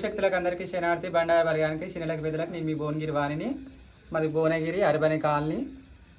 శక్తులకు అందరికీ శనార్థి బండార వర్గానికి శనిలకు పెద్దలకు నేను మీ భువనగిరి వాణిని. మాది భువనగిరి అర్బన్ కాలనీ.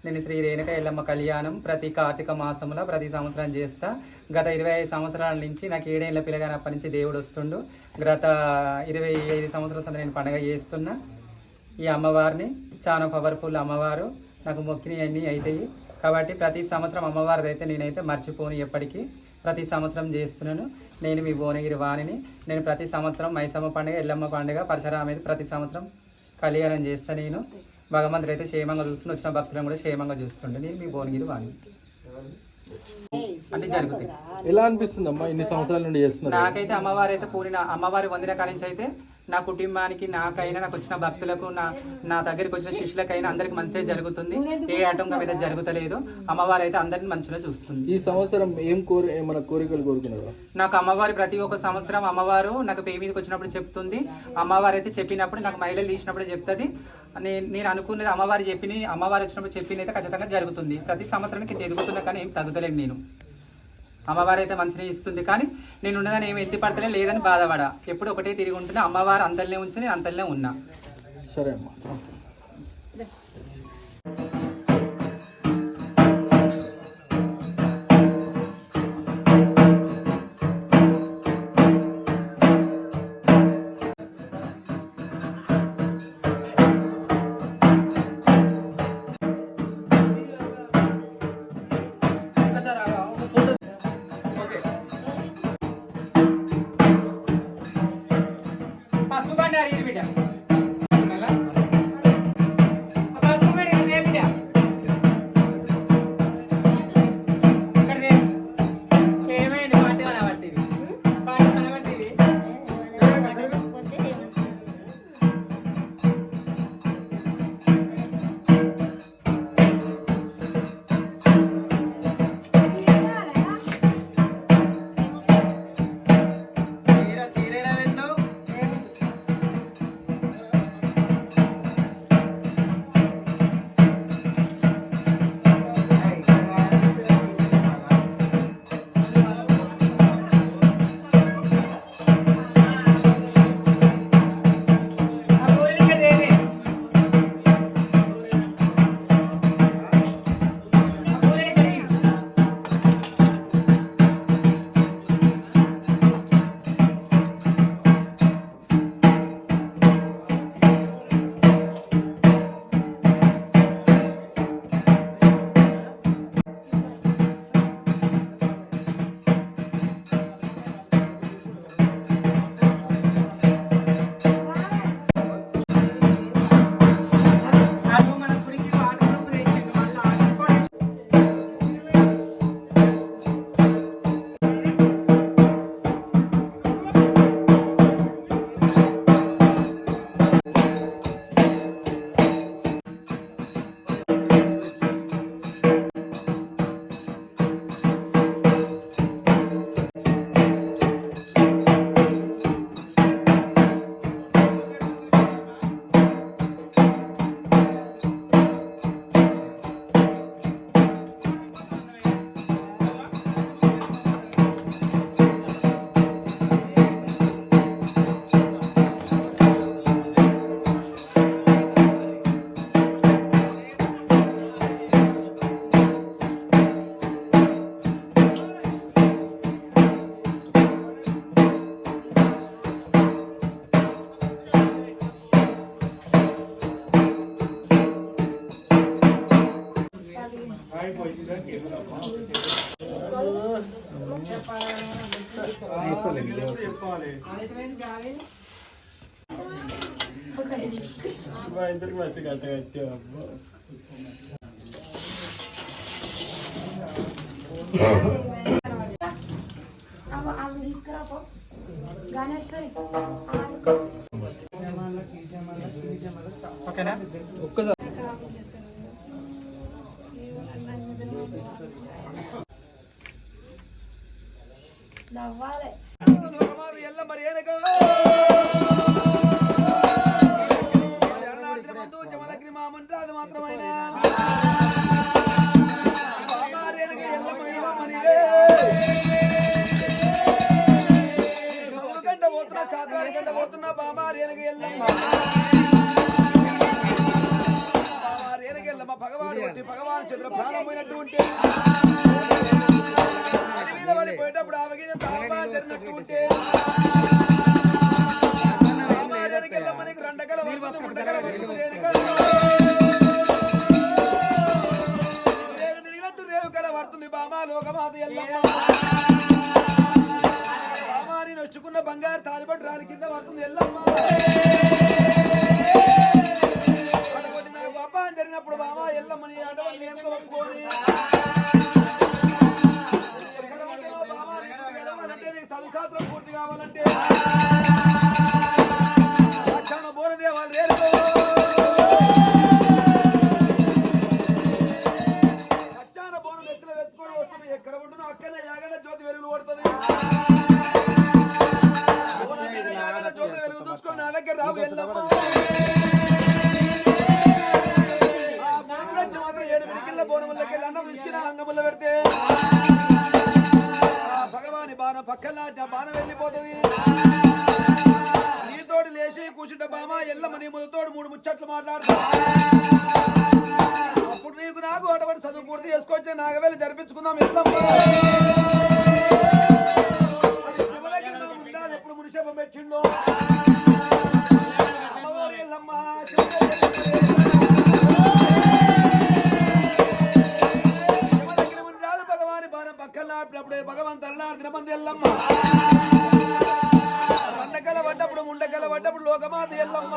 నేను శ్రీ రేణుక ఎల్లమ్మ కళ్యాణం ప్రతి కార్తీక మాసంలో ప్రతి సంవత్సరం చేస్తా. గత 25 సంవత్సరాల నుంచి నాకు 7 ఏళ్ల పిల్లగానప్పటి నుంచి దేవుడు వస్తుండు. గత 25 సంవత్సరాల నేను పండుగ చేస్తున్నా. ఈ అమ్మవారిని చాలా పవర్ఫుల్ అమ్మవారు, నాకు మొక్కిని అన్నీ అవుతాయి కాబట్టి ప్రతి సంవత్సరం అమ్మవారిది అయితే నేనైతే మర్చిపోను. ఎప్పటికీ ప్రతి సంవత్సరం చేస్తున్నాను. నేను మీ భువనగిరి వాణిని. నేను ప్రతి సంవత్సరం మైసమ్మ పండుగ, ఎల్లమ్మ పండుగ, పరశురామేది ప్రతి సంవత్సరం కళ్యాణం చేస్తాను. నేను భగవంతుడు అయితే క్షేమంగా చూస్తుండే, వచ్చిన భక్తులను కూడా క్షేమంగా చూస్తుండే. నేను మీ భువనగిరి వాణి. అన్ని జరుగుతాయి. ఎలా అనిపిస్తుంది అమ్మా ఇన్ని సంవత్సరాల నుండి చేస్తున్నారు? నాకైతే అమ్మవారు అయితే పూరిన అమ్మవారి వందిన కాడి నుంచి అయితే నా కుటుంబానికి, నాకైనా, నాకు వచ్చిన భక్తులకు, నా దగ్గరికి వచ్చిన శిష్యులకైనా అందరికి మంచిగా జరుగుతుంది. ఏ ఆటంకం అయితే జరుగుతలేదు. అమ్మవారు అయితే అందరిని మంచిగా చూస్తుంది. ఈ సంవత్సరం ఏమైనా కోరికలు కోరుకున్నారు? నాకు అమ్మవారి ప్రతి ఒక్క సంవత్సరం అమ్మవారు నాకు పేరు మీదకి వచ్చినప్పుడు చెప్తుంది. అమ్మవారు అయితే చెప్పినప్పుడు నాకు మహిళలు తీసినప్పుడు చెప్తుంది. నేను అనుకున్నది అమ్మవారు అమ్మవారు వచ్చినప్పుడు చెప్పింది అయితే ఖచ్చితంగా జరుగుతుంది. ప్రతి సంవత్సరానికి ఎదుగుతున్నా కానీ ఏం తగ్గుతలేదు. నేను అమ్మవారు అయితే మంచిగా ఇస్తుంది కానీ నేను ఉన్నదని ఏమి ఎత్తి పడతలే, లేదని బాధపడ. ఎప్పుడు ఒకటే తిరిగి ఉంటున్నా. అమ్మవారు అంతల్నే ఉంచి నేను అంతల్నే ఉన్నా. సరే అమ్మా. ఓకేనా? ఒక్కసారి బామా రేణుక ఎల్లమ్మ బామా రేణుక ఎల్లమ్మ భగవాన్ కొట్టి భగవాన్ చంద్ర ప్రాణం పోయినట్టు ఉంటే అది మీద పడిపోయేటప్పుడు ఆమెకి తాపా జరిగినట్టు ఉంటే బామా రేణుక ఎల్లమ్మ నీకు రెండకల వస్తుంది ముండకల వస్తుంది రేణుక పడుతుంది బామా లోకమాత ఎల్లమ్మ బామాని నొచ్చుకున్న బంగారు తాలిబట్టు రాలి కింద పడుతుంది ఎల్లమ్మ అటువంటి నాకు అపాయం జరిగినప్పుడు బామా ఎల్లమ్మని అటువంటి ఏం ఒప్పుకోని ఎక్కడ ఉంటానో బామా గెలవాలంటే నీకు చదువుశాస్త్రం పూర్తి కావాలంటే లక్షణ బోరదేవాలు రేరుకో ఎక్కడ ఉంటున్నా అక్కడనే యాగడ జ్యోతి వెలుగులు కొడుతుంది యాగడ జ్యోతి వెలుగు చూసుకొని నా దగ్గర రావు ఎల్లమ్మ ఆ బోనం వచ్చి మాత్రం 7 పిడికిళ్ళ బోనములకి అన్నం తీసుకుని అంగముల్లో పెడితే ఆ భగవాని బాణం పక్కన బాణం వెళ్ళిపోతుంది నీతోటి లేచి కూర్చుంటే బామా ఎల్లమ్మ నీ ముందుతోడు 3 ముచ్చట్లు మాట్లాడుతా అప్పుడు నీకు నాకు అటువంటి చదువు పూర్తి చేసుకొచ్చి నాగవేళ జరిపించుకుందాం ఎల్లమ్మ అది శివలగ్న ఉండాలి ఎప్పుడు మునిషేపం పెట్టిండో అమ్మవారు ఎల్లమ్మ శివలగ్న ఉండాలి భగవాని బాణం పక్కన ఆపినప్పుడే భగవాన్ తల్లాడిన మంది ఎల్లమ్మ మండకల పడ్డప్పుడు ముండకల పడ్డప్పుడు లోకమాత ఎల్లమ్మ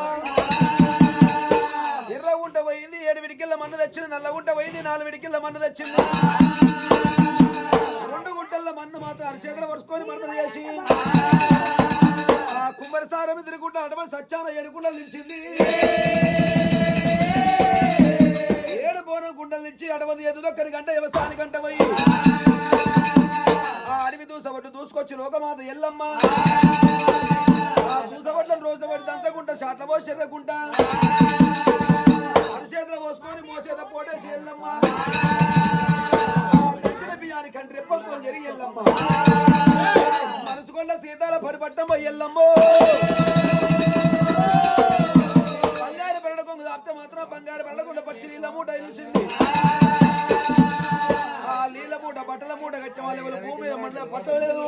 ఎర్రగుంట పోయింది 7 విడికిళ్ళ మన్ను తెచ్చింది నల్లగుంట పోయింది 4 విడికిళ్ళ మన్ను తెచ్చింది 2 గుంటల మన్ను మాత్రం అరిచేతులు పరుచుకొని మర్దన చేసి ఆ కుమ్మరిసారం తిరుగుంట అటువంటి సచ్చాన 7 గుండలు దించింది 7 బోనం గుండలు దించి అటువంటి ఎదుదొక్కని గంట వ్యవసాయానికి గంట పోయి ఆ అడవి దూసబట్టు దూసుకొచ్చి లోకమాత ఎల్లమ్మ ఆ దూసబట్లను రోజు పడి దంతగుంట షాట్ల పోసి ఎర్రగుంట అరిచేతులు పోసుకొని మోసేద పోటేసి ఎల్లమ్మ దక్షిణ బియ్యాని కంటి రెప్పలతో జరిగి ఎల్లమ్మ మనసుకొండ సీతాల పరిపట్టమ్మ ఎల్లమ్మో బంగారు పెరడ కొంగు దాపితే మాత్రం బంగారు పెరడకుండా పచ్చి నీళ్ళ మూట నిలిచింది ఆ నీళ్ళ మూట బట్టల మూట కట్టే వాళ్ళు భూమి మండల పట్టలేదు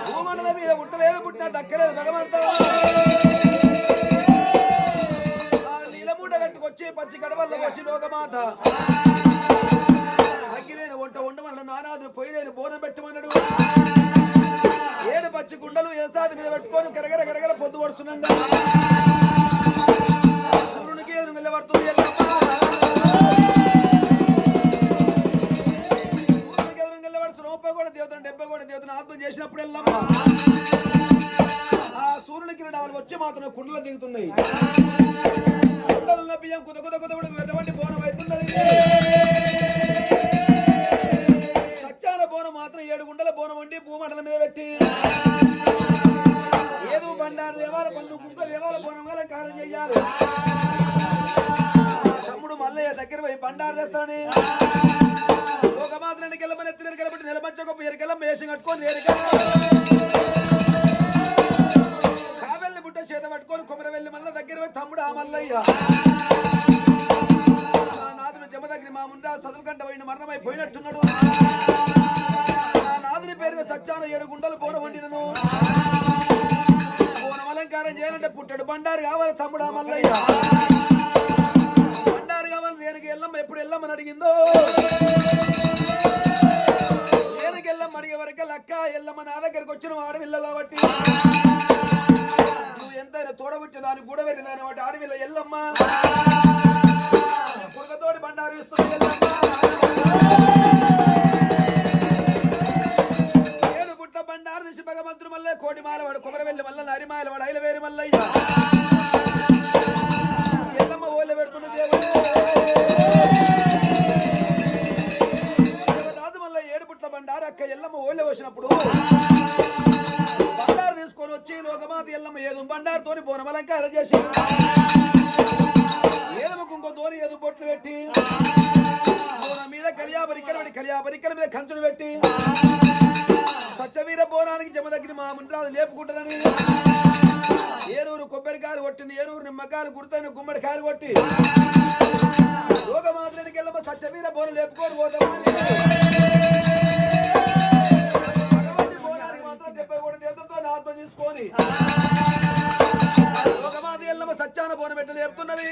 భూమండల మీద పుట్టలేదు పుట్టిన దక్కలేదు భగవంత వచ్చి పచ్చి గడవల్ల పోసి లోకమాత అగ్గిలేని వంట వండమన్నాడు నారాజు పొయ్యిలేని బోనం పెట్టమన్నాడు 7 పచ్చి గుండలు ఏసాది మీద పెట్టుకొని కరగర కరగర పొద్దు పడుతున్నాగా సూర్యునికి ఎదురు నిలబడుతుంది సూర్యునికి ఎదురు నిలబడుతున్న 30 కూడా దేవతను 70 కూడా దేవతను ఆత్మ చేసినప్పుడు ఎల్లమ్మ ఆ సూర్యుని కిరణాలు వచ్చి మాత్రం కుండలు దిగుతున్నాయి కుండలున్న బియ్యం కుద కుద కుద ఎటువంటి బోనం అవుతున్నది సచ్చాన బోనం మాత్రం 7 గుండల బోనం వండి భూమండల మీద పెట్టి ఏదో బండారు దేవాల పందు కుక్క దేవాల బోనం గల కారం చెయ్యాలి తమ్ముడు మల్లయ్య దగ్గర పోయి బండారు తెస్తానని ఒక మాత్రం గెలమని ఎత్తిన గెలబట్టి నిలబచ్చ గొప్ప ఎరికెళ్ళ మేషం కట్టుకొని కావెల్లి బుట్ట చేత పట్టుకొని కొమర వెళ్ళి మల్ల దగ్గర పోయి తమ్ముడు ఆ మల్లయ్య నాదుడు జమ దగ్గర మా ముండా చదువు గంట పోయిన మరణమైపోయినట్టున్నాడు నాదుని పేరు సచ్చాను 7 గుండలు బోన వండినను బోనం అలంకారం చేయాలంటే పుట్టాడు బండారు కావాలి తమ్ముడు ఆ మల్లయ్య బండారు కావాలి రేణుకి ఎల్లమ్మ ఎప్పుడు ఎల్లమ్మని అడిగిందో రేణుకి ఎల్లమ్మ అడిగే వరకే లక్క ఎల్లమ్మ నా దగ్గరికి వచ్చిన ఆడపిల్ల కాబట్టి నువ్వు ఎంతైనా తోడబుట్టి దాన్ని గూడబెట్టి దాని వాటి ఆడపిల్ల ఎల్లమ్మ కురకతోటి బండారు ఇస్తుంది ఎల్లమ్మ 7 గుట్ల బండారు తీసి భగవంతుడు మల్లె కోటి మాలవాడు కొమరవెల్లి మల్ల నరిమాయల వాడు ఐలవేరి మల్లయ్య ఎల్లమ్మ ఓలె పెడుతున్న దేవుడు రాజు మల్ల 7 గుట్ల బండారు అక్క ఎల్లమ్మ ఓలె వచ్చినప్పుడు బండారు తీసుకొని వచ్చి లోకమాత ఎల్లమ్మ ఏదో బండారుతోని బోనం అలంకారం చేసి ఏదో కుంకోతోని ఏదో బొట్లు పెట్టి బోనం మీద కలియాబరిక్కల మీద కంచును పెట్టి సత్యవీర బోనానికి జమ దగ్గర మా ముందు లేపుకుంటారని కొట్టింది ఏనూరు నిమ్మకాయలు గుర్తైన గుమ్మడి కాయలు కొట్టి లోకమాతనికి వెళ్ళమ్మ సత్యవీర బోనం లేపుకొని పోతామా బోనానికి మాత్రం 70 దేవతలతో నాతో తీసుకొని లోకమాత ఎల్లమ్మ సత్యాన బోనం పెట్ట లేపుతున్నది